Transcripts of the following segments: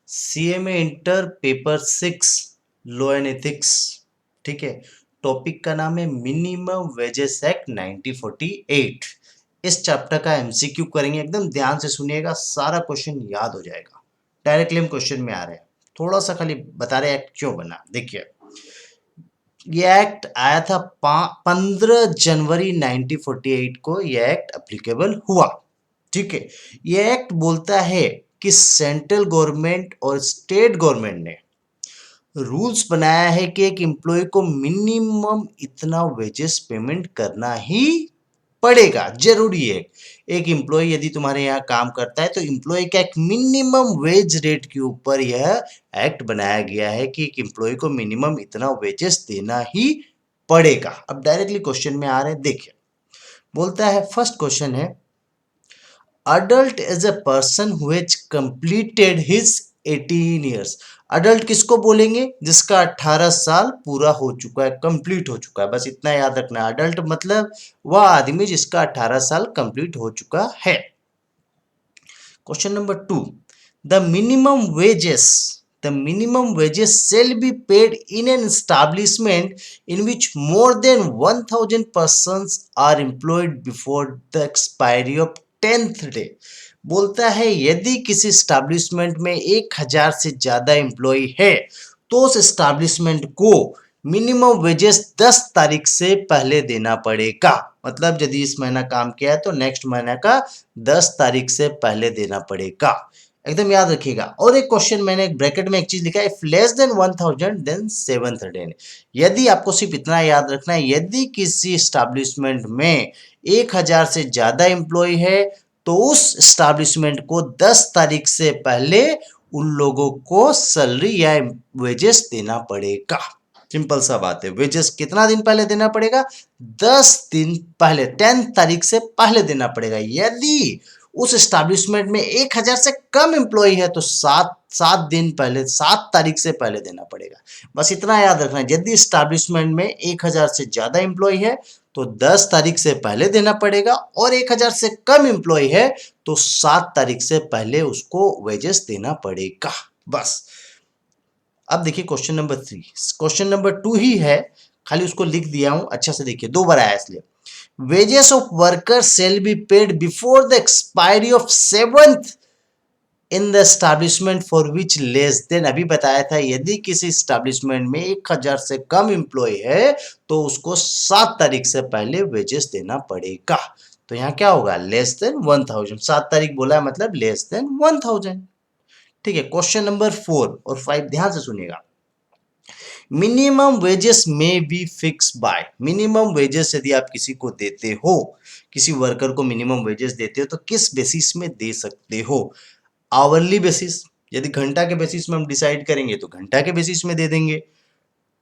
CMA inter paper 6 law and ethics. ठीक है, topic का नाम है मिनिमम वेजेस एक्ट 1948। इस चैप्टर का एमसीक्यू करेंगे, एकदम ध्यान से सुनिएगा, सारा क्वेश्चन याद हो जाएगा। डायरेक्टली हम क्वेश्चन में आ रहे हैं, थोड़ा सा खाली बता रहे एक्ट क्यों बना। देखिए, ये एक्ट आया था 15 जनवरी 1948 को ये एक्ट अप्लीकेबल हुआ। ठीक है, ये एक्ट बोलता है कि सेंट्रल गवर्नमेंट और स्टेट गवर्नमेंट ने रूल्स बनाया है कि एक एम्प्लॉय को मिनिमम इतना वेजेस पेमेंट करना ही पड़ेगा, जरूरी है। एक एम्प्लॉय यदि तुम्हारे यहाँ काम करता है तो एम्प्लॉय का एक मिनिमम वेज रेट के ऊपर यह एक्ट बनाया गया है कि एक एम्प्लॉय को मिनिमम इतना वेजेस देना ही पड़ेगा। अब डायरेक्टली क्वेश्चन में आ रहे हैं, देखिए बोलता है, फर्स्ट क्वेश्चन है, adult is a person who has completed his 18 years. Adult किसको बोलेंगे? जिसका 18 साल पूरा हो चुका है, कंप्लीट हो चुका है, बस इतना याद रखना। अडल्ट मतलब वह आदमी जिसका 18 साल कंप्लीट हो चुका है। Question number 2, the minimum wages shall be paid in an establishment in which more than 1000 persons are employed before the expiry of 10th day। बोलता है यदि किसी स्टैब्लिशमेंट में 1000 से ज्यादा एम्प्लॉय है तो उस स्टैब्लिशमेंट को मिनिमम वेजेस 10 तारीख से पहले देना पड़ेगा। मतलब यदि इस महीना काम किया है तो नेक्स्ट महीना का 10 तारीख से पहले देना पड़ेगा, एकदम याद रखिएगा। और एक क्वेश्चन मैंने एक ब्रैकेट में एक चीज लिखा है, if less then 1000 then 7th day. यदि आपको सिर्फ इतना याद रखना है, यदि किसी स्टैब्लिशमेंट में 1000 से ज्यादा एम्प्लॉय है तो उस स्टैब्लिशमेंट को 10 तारीख से पहले उन लोगों को सैलरी या वेजेस देना पड़ेगा। सिंपल सा बात है, वेजेस कितना दिन पहले देना पड़ेगा? 10 दिन पहले, 10 तारीख से पहले देना पड़ेगा। यदि उस स्टैब्लिशमेंट में 1000 से कम एम्प्लॉय है तो 7 दिन पहले, 7 तारीख से पहले देना पड़ेगा। बस इतना याद रखना है, यदि स्टैब्लिशमेंट में 1000 से ज्यादा एम्प्लॉय है तो 10 तारीख से पहले देना पड़ेगा, और 1000 से कम एम्प्लॉय है तो 7 तारीख से पहले उसको वेजेस देना पड़ेगा। बस। अब देखिए क्वेश्चन नंबर 3, क्वेश्चन नंबर 2 ही है, खाली उसको लिख दिया हूं, अच्छा से देखिए, 2 बार आया इसलिए। Wages of worker shall be paid before the expiry of 7th in the establishment for which less than. अभी बताया था यदि किसी स्टैब्लिशमेंट में 1000 से कम एम्प्लॉय है तो उसको 7 तारीख से पहले वेजेस देना पड़ेगा। तो यहाँ क्या होगा? Less then 1000। 7 तारीख बोला है मतलब लेस देन 1000। ठीक है, क्वेश्चन नंबर 4 और 5 ध्यान से सुनिएगा। मिनिमम वेजेस में B fix by. Minimum wages यदि आप किसी को देते हो, किसी वर्कर को मिनिमम वेजेस देते हो तो किस बेसिस में दे सकते हो? आवरली बेसिस, यदि घंटा के बेसिस में हम डिसाइड करेंगे तो घंटा के बेसिस में दे देंगे।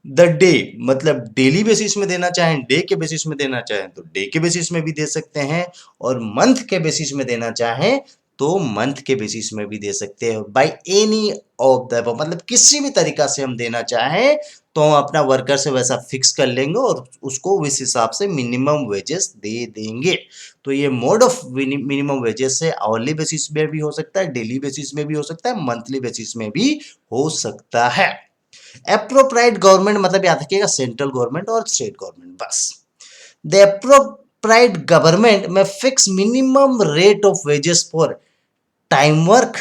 द डे मतलब डेली बेसिस में देना चाहें, डे के बेसिस में देना चाहें तो डे के बेसिस में भी दे सकते हैं, और मंथ के बेसिस में देना चाहें तो मंथ के बेसिस में भी दे सकते हैं। बाय एनी ऑफ द, मतलब किसी भी तरीका से हम देना चाहें तो हम अपना वर्कर से वैसा फिक्स कर लेंगे और उसको उस हिसाब से मिनिमम वेजेस दे देंगे। तो ये मोड ऑफ मिनिमम वेजेस है, आवरली बेसिस में भी हो सकता है, डेली बेसिस में भी हो सकता है, मंथली बेसिस में भी हो सकता है। एप्रोप्राइट गवर्नमेंट मतलब याद रखिएगा सेंट्रल गवर्नमेंट और स्टेट गवर्नमेंट। बस। द एप्रोप्राइट गवर्नमेंट में fix minimum rate of wages for time work,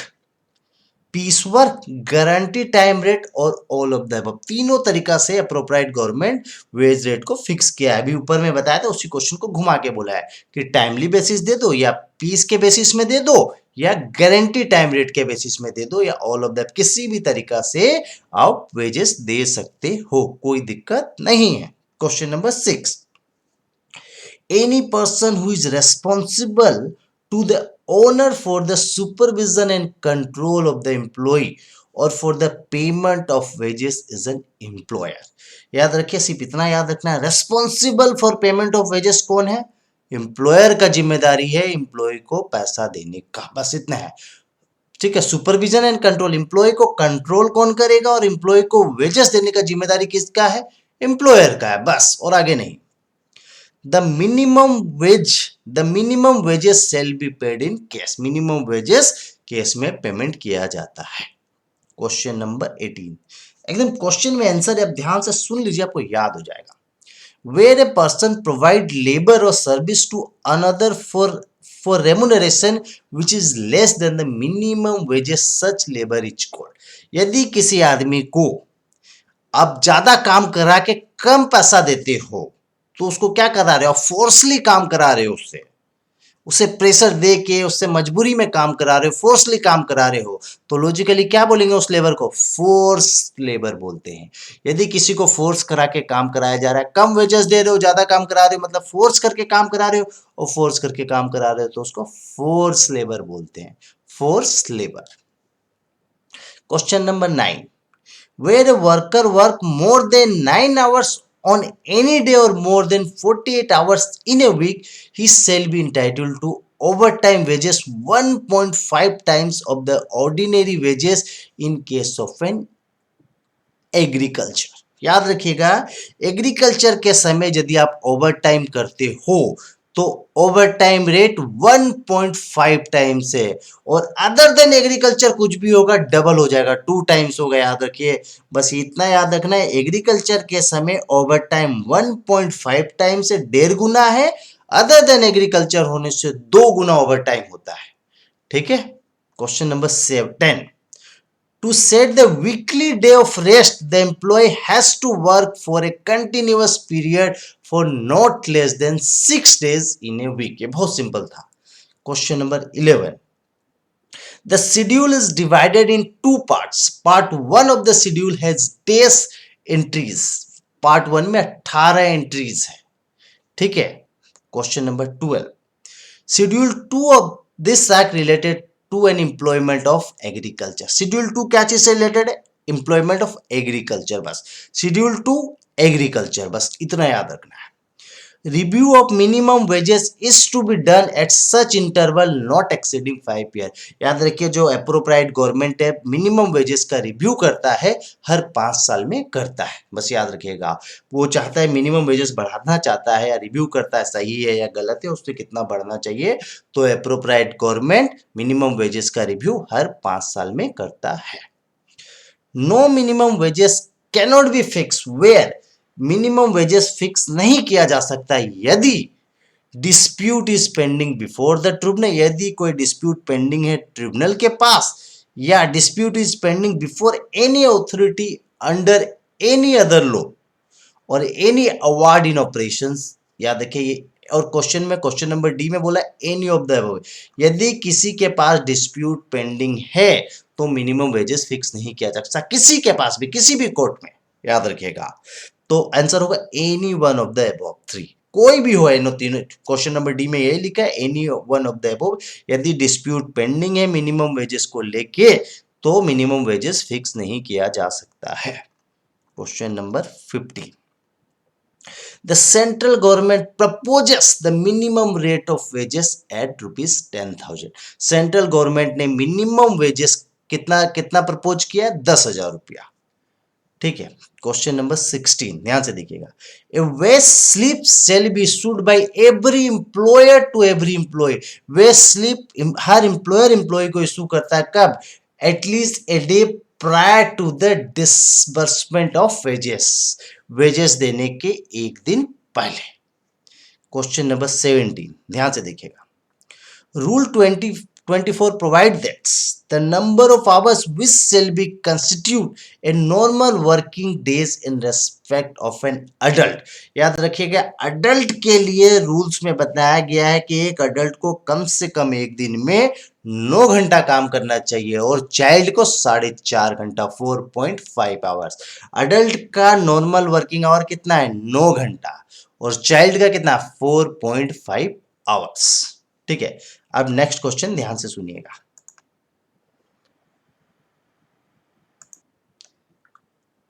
piece work, guarantee time rate और ऑल ऑफ द अबव। तीनों तरीका से अप्रोप्राइट गवर्नमेंट वेज रेट को फिक्स किया है। अभी ऊपर में बताया था, उसी क्वेश्चन को घुमा के बोला है कि टाइमली बेसिस दे दो, या पीस के बेसिस में दे दो, या गारंटी टाइम रेट के बेसिस में दे दो, या ऑल ऑफ दैट, किसी भी तरीका से आप वेजेस दे सकते हो, कोई दिक्कत नहीं है। Question number 6, any person who is responsible to the owner for the supervision and control of the employee or for the payment of wages is an employer। याद रखिए, सिर्फ इतना याद रखना है, responsible for payment of wages कौन है? Employer का जिम्मेदारी है एम्प्लॉय को पैसा देने का, बस इतना है। ठीक है, सुपरविजन एंड कंट्रोल, एम्प्लॉय को कंट्रोल कौन करेगा और एम्प्लॉय को वेजेस देने का जिम्मेदारी किसका है? एम्प्लॉयर का है, बस, और आगे नहीं। The minimum wages shall be paid in cash। minimum wages case में पेमेंट किया जाता है। क्वेश्चन नंबर 18 एकदम क्वेश्चन में आंसर आप ध्यान से सुन लीजिए, आपको याद हो जाएगा। Where a person provide labor or service to another for remuneration which is less than the minimum wages, such labor is called। यदि किसी आदमी को आप ज्यादा काम करा के कम पैसा देते हो तो उसको क्या करा रहे हो, फोर्सली काम करा रहे हो, उससे उसे प्रेशर दे के उससे मजबूरी में काम करा रहे हो, फोर्सली काम करा रहे हो, तो लॉजिकली क्या बोलेंगे उस लेबर को, फोर्स लेबर बोलते हैं। यदि किसी को फोर्स करा के काम कराया जा रहा है, कम वेजेस दे रहे हो, ज्यादा काम करा रहे हो, मतलब फोर्स करके काम करा रहे हो और फोर्स करके काम करा रहे हो, तो उसको फोर्स लेबर बोलते हैं, force labour. Question number 9, where a worker work more than 9 hours on any day or more than 48 hours in a week, he shall be entitled to overtime wages 1.5 times of the ordinary wages in case of an agriculture. याद रखिएगा, agriculture के समय यदि आप over time करते हो तो over time rate 1.5 times है, और अदर देन एग्रीकल्चर कुछ भी होगा डबल हो जाएगा, 2 टाइम्स होगा। याद रखिए, बस इतना याद रखना है, एग्रीकल्चर के समय ओवर टाइम 1.5 टाइम से 1.5 गुना है, अदर देन एग्रीकल्चर होने से 2 गुना ओवर टाइम होता है। ठीक है। Question number 10, to set the weekly day of rest, the employee has to work for a continuous period for not less than 6 days in a week। ये बहुत simple था। Question number 11, the schedule is divided in two parts। part 1 of the schedule has days entries। part 1 में 18 entries है। ठीक है। Question number 12, schedule 2 of this act related to an employment of agriculture. Schedule 2 क्या चीज से related है, employment of agriculture. बस schedule 2 agriculture, बस इतना याद रखना है। Review of minimum wages is to be done at such interval not exceeding 5 year. याद रखिए, जो अप्रोप्राइट गवर्नमेंट है मिनिमम वेजेस का रिव्यू करता है, हर 5 साल में करता है। बस याद रखिएगा, वो चाहता है मिनिमम वेजेस बढ़ाना चाहता है या रिव्यू करता है सही है या गलत है, उससे कितना बढ़ना चाहिए, तो अप्रोप्राइट गवर्नमेंट मिनिमम वेजेस का रिव्यू हर 5 साल में करता है। No minimum wages cannot be fix where, minimum wages fix नहीं किया जा सकता यदि dispute is pending before the tribunal. यदि कोई डिस्प्यूट पेंडिंग है ट्रिब्यूनल के पास, या dispute is pending before any authority under any other law और एनी अवार्ड इन ऑपरेशंस। याद रखिए ये, और क्वेश्चन में क्वेश्चन नंबर डी में बोला एनी ऑफ द अबव। यदि किसी के पास डिस्प्यूट पेंडिंग है तो मिनिमम वेजेस फिक्स नहीं किया जा सकता, किसी के पास भी, किसी भी कोर्ट में। याद रखिएगा, तो आंसर होगा any one of the above 3, कोई भी हो इन तीनों। क्वेश्चन नंबर डी में यही लिखा है, any one of the above. यदि डिस्प्यूट पेंडिंग है मिनिमम वेजेस को लेके तो मिनिमम वेजेस फिक्स नहीं किया जा सकता है। Question number 15, the central government proposes the minimum rate of wages at rupees 10,000। Central government ने मिनिमम वेजेस कितना कितना प्रपोज किया, 10,000 रुपया। ठीक है। क्वेश्चन नंबर 16 ध्यान से देखिएगा, a wage slip shall be issued by every employer to every employee. Wage slip हर एम्प्लॉयर एम्प्लॉय को इशू करता है, कब, at least a day prior to the disbursement of wages, wages देने के एक दिन पहले। क्वेश्चन नंबर 17 ध्यान से देखिएगा, rule 24 provide that the number of hours which shall be constitute a normal working days in respect of an adult। याद रखिएगा, अडल्ट के लिए रूल्स में बताया गया है कि एक अडल्ट को कम से कम एक दिन में 9 घंटा काम करना चाहिए और चाइल्ड को 4.5 घंटा, 4.5 आवर्स। अडल्ट का नॉर्मल वर्किंग आवर कितना है, 9 घंटा, और चाइल्ड का कितना, 4.5 आवर्स। ठीक है। अब नेक्स्ट क्वेश्चन ध्यान से सुनिएगा,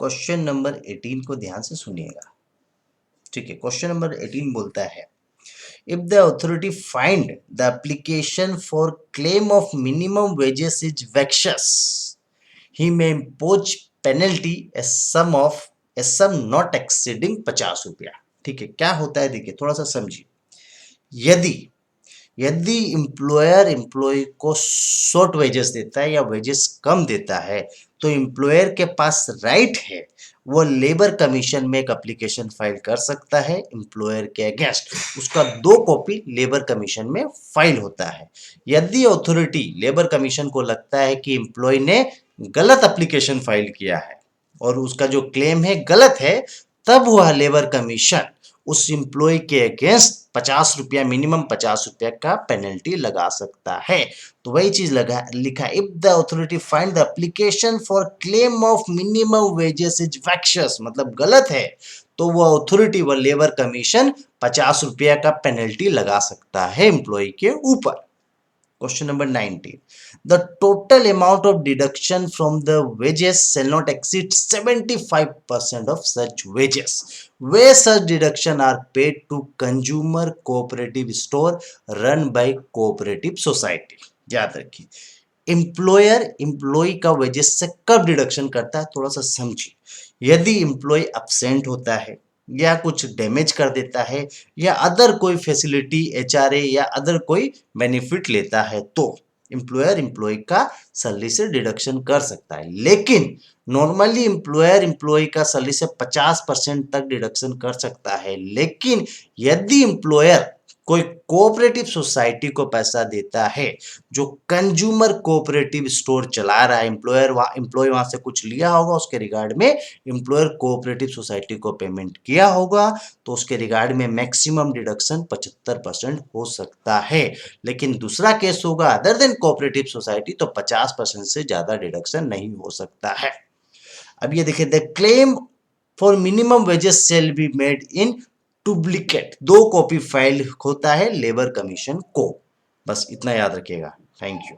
क्वेश्चन नंबर 18 को ध्यान से सुनिएगा। ठीक है। क्वेश्चन नंबर 18 बोलता है, if the authority find the application for claim of minimum wages is vexatious, he may impose penalty a sum not exceeding 50 रुपया। ठीक है। क्या होता है, देखिए थोड़ा सा समझिए, यदि यदि एम्प्लॉयर एम्प्लॉय को शॉर्ट वेजेस देता है या वेजेस कम देता है तो एम्प्लॉयर के पास राइट है वो लेबर कमीशन में एक एप्लीकेशन फाइल कर सकता है एम्प्लॉयर के अगेंस्ट। उसका 2 कॉपी लेबर कमीशन में फाइल होता है। यदि अथॉरिटी लेबर कमीशन को लगता है कि एम्प्लॉय ने गलत एप्लीकेशन फाइल किया है और उसका जो क्लेम है गलत है, तब वह लेबर कमीशन उस एम्प्लॉय के अगेंस्ट 50 रुपया, मिनिमम 50 रुपया का पेनल्टी लगा सकता है। तो वही चीज लगा लिखा, if the authority find the application for claim of minimum wages is vexatious, मतलब गलत है, तो वो अथॉरिटी व लेबर कमीशन 50 रुपया का पेनल्टी लगा सकता है एम्प्लॉय के ऊपर। Question number 19. The total amount of deduction from the wages shall not exceed 75% of such wages, where such deduction are paid to consumer cooperative store run by cooperative society. याद रखिए, employer employ का wages से कब deduction करता है, थोड़ा सा समझिए। यदि एम्प्लॉय अपसेंट होता है या कुछ डैमेज कर देता है या अदर कोई फैसिलिटी एचआरए या अदर कोई बेनिफिट लेता है तो एम्प्लॉयर एम्प्लॉय का सैलरी से डिडक्शन कर सकता है। लेकिन नॉर्मली एम्प्लॉयर एम्प्लॉय का सैलरी से 50% तक डिडक्शन कर सकता है। लेकिन यदि एम्प्लॉयर कोई कोऑपरेटिव सोसाइटी को पैसा देता है, जो कंज्यूमर कोऑपरेटिव स्टोर चला रहा है, एम्प्लॉय वहां से कुछ लिया होगा, उसके रिगार्ड में एम्प्लॉयर कोऑपरेटिव सोसाइटी को पेमेंट किया होगा, तो उसके रिगार्ड में मैक्सिमम डिडक्शन 75% हो सकता है। लेकिन दूसरा केस होगा अदर देन कोऑपरेटिव सोसाइटी, तो 50% से ज्यादा डिडक्शन नहीं हो सकता है। अब ये देखिए, the claim for minimum wages shall be made in duplicate, 2 copy file होता है लेबर कमीशन को। बस इतना याद रखिएगा। Thank you.